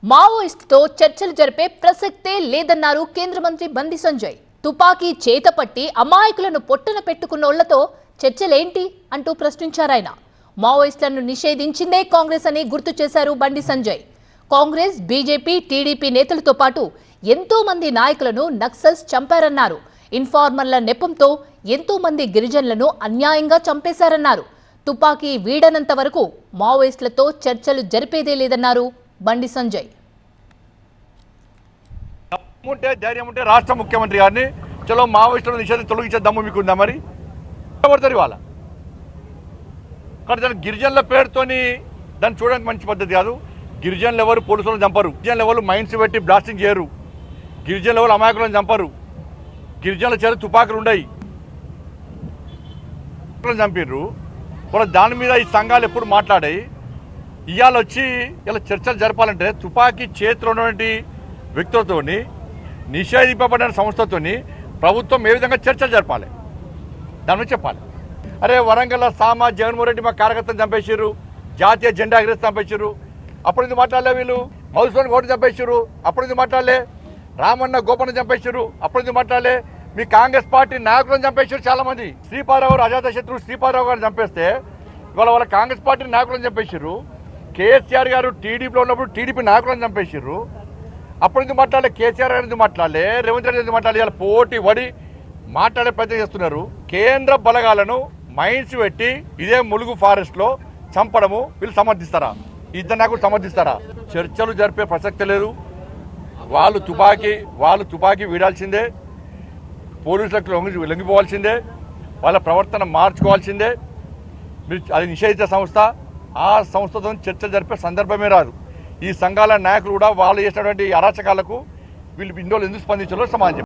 మావోయిస్టుతో చర్చలు జరిపే ప్రసక్తే లేదన్నారు కేంద్ర మంత్రి బండి సంజయ్. తుపాకీ చేతపట్టి అమాయకులను పొట్టన పెట్టుకున్నోళ్లతో చర్చలేంటి అంటూ ప్రశ్నించారాయన. మావోయిస్టులను నిషేధించిందే కాంగ్రెస్ అని గుర్తు చేశారు బండి సంజయ్. కాంగ్రెస్, బీజేపీ, టీడీపీ నేతలతో పాటు ఎంతో మంది నాయకులను నక్సల్స్ చంపారన్నారు. ఇన్ఫార్మర్ల నెపంతో ఎంతో మంది గిరిజనులను అన్యాయంగా చంపేశారన్నారు. తుపాకీ వీడనంత వరకు మావోయిస్టులతో చర్చలు జరిపేదే లేదన్నారు బండి సంజయ్. ధైర్యం ఉంటే రాష్ట్ర ముఖ్యమంత్రి గారిని చలో మావోయిస్టుల నిషేధం తొలగించే దమ్ము మీకుందా? మరి పడతారు ఇవాళ కానీ దాని గిరిజనుల పేరుతోని దాన్ని చూడడానికి మంచి పద్ధతి కాదు. గిరిజనులు ఎవరు పోలీసులను చంపరు, గిరిజనులు ఎవరు మైన్స్ పెట్టి బ్లాస్టింగ్ చేయరు, గిరిజనులు ఎవరు అమాయకులను చంపరు, గిరిజనుల చేత తుపాకులు ఉండయి చంపిర్రు. కూడా దాని మీద ఈ సంఘాలు ఎప్పుడు మాట్లాడాయి. ఇవాళ వచ్చి ఇలా చర్చలు జరపాలంటే తుపాకీ చేతిలో ఉన్నటువంటి వ్యక్తులతో నిషేధింపబడిన సంస్థతో ప్రభుత్వం ఏ విధంగా చర్చలు జరపాలి దాని నుంచి చెప్పాలి. అరే వరంగల్ సామా జగన్మోహన్ రెడ్డి మా కార్యకర్తను చంపేసారు, జాతీయ జెండా ఎగరేసి చంపేసారు, అప్పుడు ఎందుకు మాట్లాడలే? వీళ్ళు మధుసూదన్ గౌడ్ చంపేసారు, అప్పుడు ఎందుకు మాట్లాడలే? రామన్న గోపన్న చంపేసారు, అప్పుడు ఎందుకు మాట్లాడలే? మీ కాంగ్రెస్ పార్టీ నాయకులను చంపేసారు చాలా మంది. శ్రీపాదరావు అజాత శత్రువు శ్రీపాదరావు గారిని చంపేస్తే ఇవాళ వాళ్ళ కాంగ్రెస్ పార్టీ నాయకులను చంపేసారు. కేసీఆర్ గారు టీడీపీలో ఉన్నప్పుడు టీడీపీ నాయకులను చంపేసారు, అప్పుడు ఎందుకు మాట్లాడలే? కేసీఆర్ గారు ఎందుకు మాట్లాడలే? రేవంత్ రెడ్డి ఎందుకు మాట్లాడలే? ఇలా పోటీ పడి మాట్లాడే ప్రయత్నం చేస్తున్నారు. కేంద్ర బలగాలను మైన్స్ పెట్టి ఇదే ములుగు ఫారెస్ట్లో చంపడము వీళ్ళు సమర్థిస్తారా? ఇద్దరు నాయకులు సమర్థిస్తారా? చర్చలు జరిపే ప్రసక్తి లేదు. వాళ్ళు తుపాకీ వీడాల్సిందే, పోలీసులకు లొంగిపోవాల్సిందే, వాళ్ళ ప్రవర్తన మార్చుకోవాల్సిందే. మీరు అది నిషేధిత సంస్థ, ఆ సంస్థతో చర్చ జరిపే సందర్భమే రాదు. ఈ సంఘాల నాయకులు కూడా వాళ్ళు చేసినటువంటి అరాచకాలకు వీళ్ళు ఇందులో ఎందుకు స్పందించాలో సమాజం